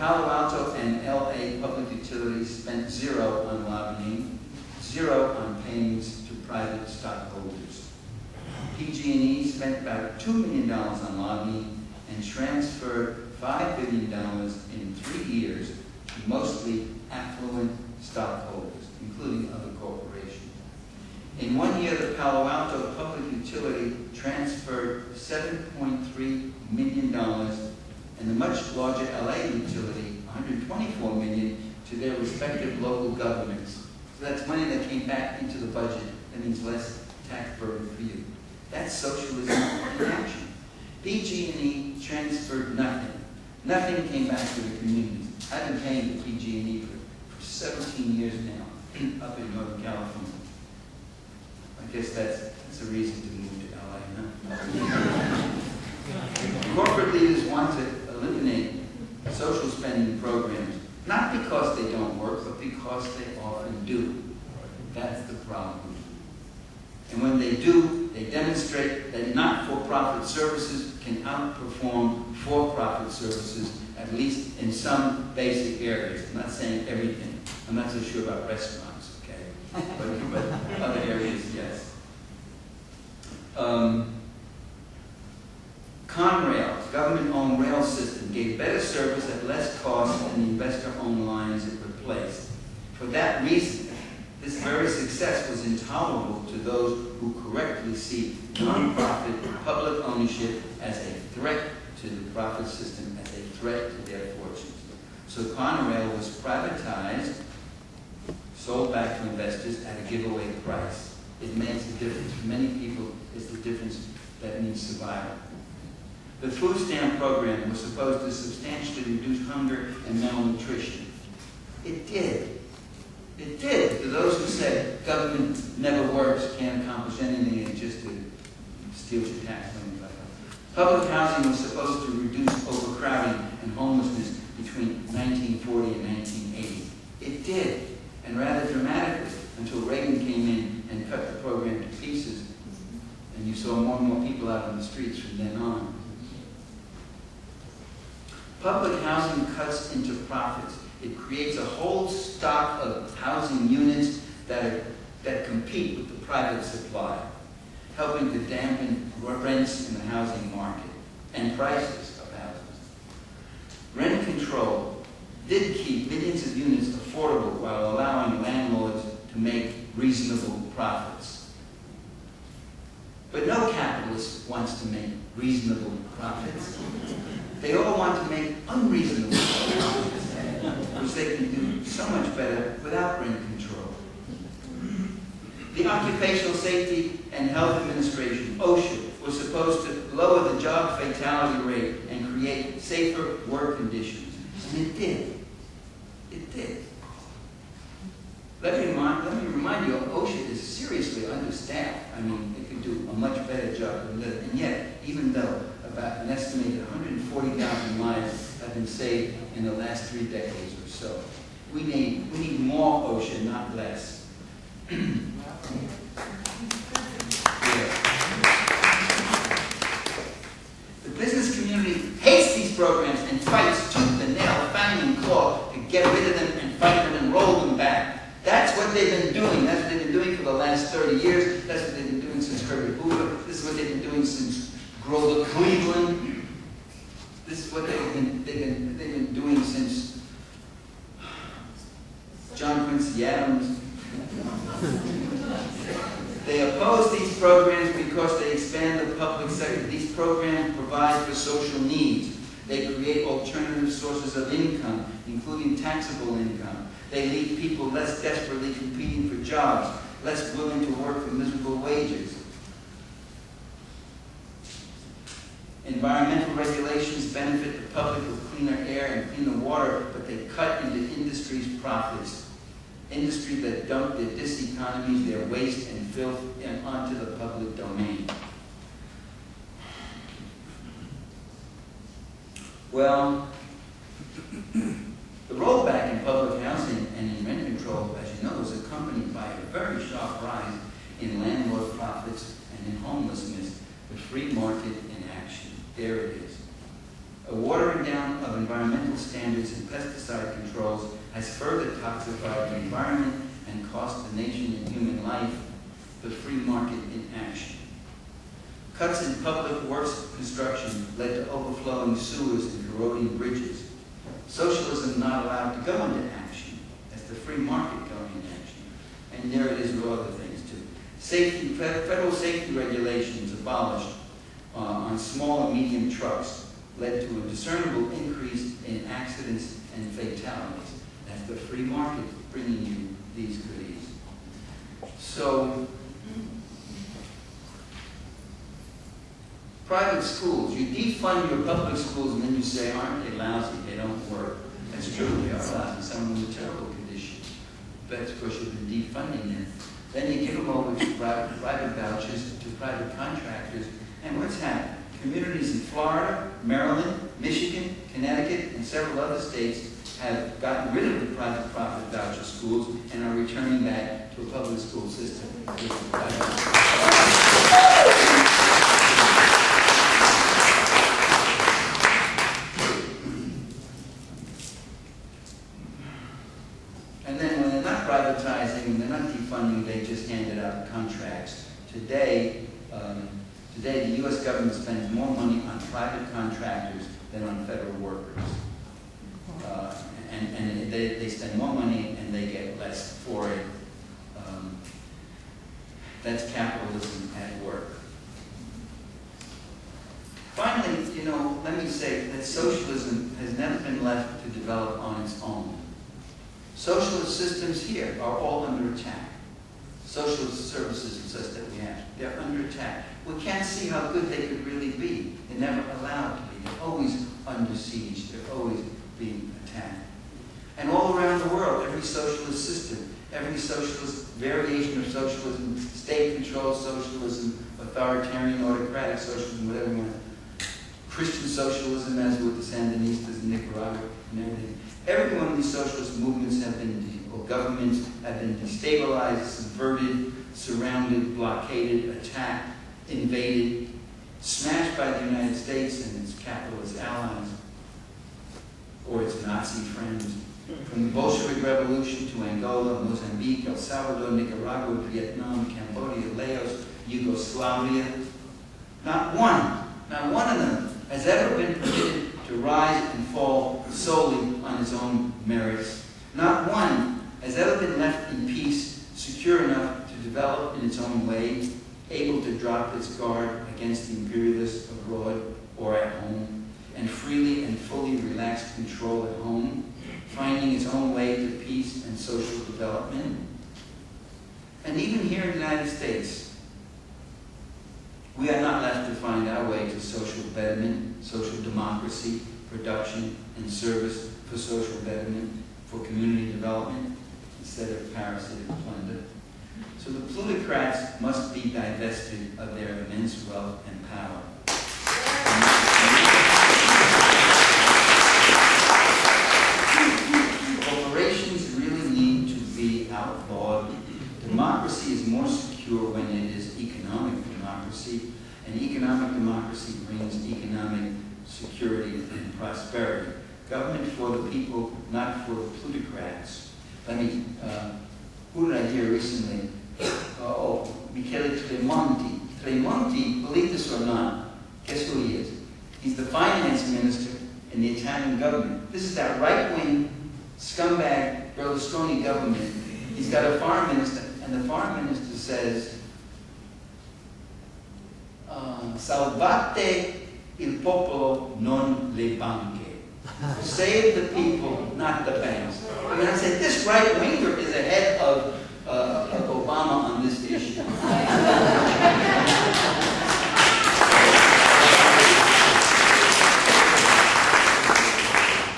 Palo Alto and LA public utilities spent zero on lobbying, zero on payments to private stockholders. PG&E spent about $2 million on lobbying and transferred $5 billion in 3 years to mostly affluent stockholders, including other corporations. In 1 year, the Palo Alto public utility transferred $7.3 million, and the much larger LA utility, $124 million, to their respective local governments. So that's money that came back into the budget. That means less tax burden for you. That's socialism in action. PG&E transferred nothing. Nothing came back to the communities. I've been paying to PG&E for 17 years now, up in Northern California. I guess that's a reason to move to LA, huh? Corporate leaders want to eliminate social spending programs, not because they don't work, but because they often do. That's the problem. And when they do, they demonstrate that not-for-profit services can outperform for-profit services, at least in some basic areas. I'm not saying everything. I'm not so sure about restaurants, okay? But other areas, yes. Conrail, government-owned rail system, gave better service at less cost than the investor-owned lines it replaced. For that reason, this very success was intolerable to those who correctly see non-profit public ownership as a threat to the profit system, as a threat to their fortunes. So Conrail was privatized, sold back to investors at a giveaway price. It makes a difference. For many people, it's the difference that means survival. The food stamp program was supposed to substantially reduce hunger and malnutrition. It did. It did. To those who said government never works, can't accomplish anything, and just to steal your tax money. Public housing was supposed to reduce overcrowding and homelessness between 1940 and 1980. It did, and rather dramatically, until Reagan came in and cut the program to pieces, and you saw more and more people out on the streets from then on. Public housing cuts into profits. It creates a whole stock of housing units that compete with the private supply, helping to dampen rents in the housing market and prices of houses. Rent control did keep millions of units affordable while allowing landlords to make reasonable profits. But no capitalist wants to make reasonable profits. They all want to make unreasonable profits, which they can do so much better without rent control. The Occupational Safety and Health Administration, OSHA, was supposed to lower the job fatality rate and create safer work conditions. And it did. It did. Let me remind you, OSHA is seriously understaffed. I mean, it could do a much better job than this. And yet, even though about an estimated 140,000 lives have been saved in the last 3 decades or so, we need more OSHA, not less. The business community hates these programs and fights tooth and nail, fang and claw to get rid of them and fight them and roll them back. That's what they've been doing. That's what they've been doing for the last 30 years. That's what they've been doing since Herbert Hoover. This is what they've been doing since Grover Cleveland. This is what they've been doing since John Quincy Adams. They oppose these programs because they expand the public sector. These programs provide for social needs. They create alternative sources of income, including taxable income. They leave people less desperately competing for jobs, less willing to work for miserable wages. Environmental regulations benefit the public with cleaner air and cleaner water, but they cut into industry's profits. Industry that dump their diseconomies, their waste and filth onto the public domain. Well, the rollback in public housing and in rent control, as you know, was accompanied by a very sharp rise in landlord profits and in homelessness. The free market in action. There it is. The watering down of environmental standards and pesticide controls has further toxified the environment and cost the nation and human life. The free market in action. Cuts in public works construction led to overflowing sewers and corroding bridges. Socialism not allowed to go into action. That's the free market going into action. And there it is with other things too. Federal safety regulations abolished on small and medium trucks led to a discernible increase in accidents and fatalities. That's the free market bringing you these goodies. So, private schools, you defund your public schools and then you say, aren't they lousy, they don't work. That's true, they are lousy, some of them in terrible condition. That's because you've been defunding them. Then you give them over to private vouchers, to private contractors, and what's happened? Communities in Florida, Maryland, Michigan, Connecticut, and several other states have gotten rid of the private profit voucher schools and are returning back to a public school system. And then when they're not privatizing, when they're not defunding, they just handed out contracts. Today, the U.S. government spends more money on private contractors than on federal workers. And they spend more money and they get less for it. That's capitalism at work. Finally, let me say that socialism has never been left to develop on its own. Socialist systems here are all under attack. Socialist services and such that we have, they're under attack. We can't see how good they could really be. They're never allowed to be. They're always under siege. They're always being attacked. And all around the world, every socialist system, every socialist variation of socialism, state-controlled socialism, authoritarian, autocratic socialism, whatever you want, Christian socialism, as with the Sandinistas in Nicaragua and everything. Every one of these socialist movements have been, or governments have been destabilized, subverted, surrounded, blockaded, attacked, invaded, smashed by the United States and its capitalist allies, or its Nazi friends. From the Bolshevik Revolution to Angola, Mozambique, El Salvador, Nicaragua, Vietnam, Cambodia, Laos, Yugoslavia, not one of them has ever been permitted to rise and fall solely on its own merits. Not one has ever been left in peace, secure enough to develop in its own way, able to drop its guard against the imperialists abroad or at home, and freely and fully relax control at home, finding its own way to peace and social development. And even here in the United States, we are not left to find our way to social betterment, social democracy, production, and service for social betterment, for community development, instead of parasitic plunder. So the plutocrats must be divested of their immense wealth and power. Corporations really need to be outlawed. Democracy is more secure when it is economic democracy, and economic democracy brings economic security and prosperity. Government for the people, not for the plutocrats. Who did I hear recently? Michele Tremonti. Tremonti, believe this or not, guess who he is? He's the finance minister in the Italian government. This is that right-wing scumbag Berlusconi government. He's got a foreign minister, and the foreign minister says, salvate il popolo, non le banche. Save the people, not the banks. We're going to say this right-winger is ahead of Obama on this issue.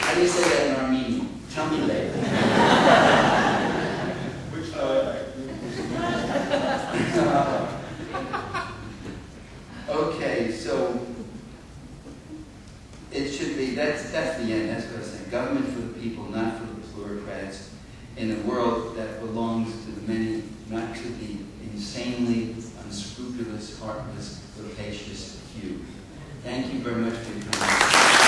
How do you say that in Armenian? Tell me later. Which okay, so it should be, that's the end, that's what I say. Government for the people, not for the plutocrats, in a world that belongs to the many, not to the insanely unscrupulous, heartless, rapacious few. Thank you very much for your time.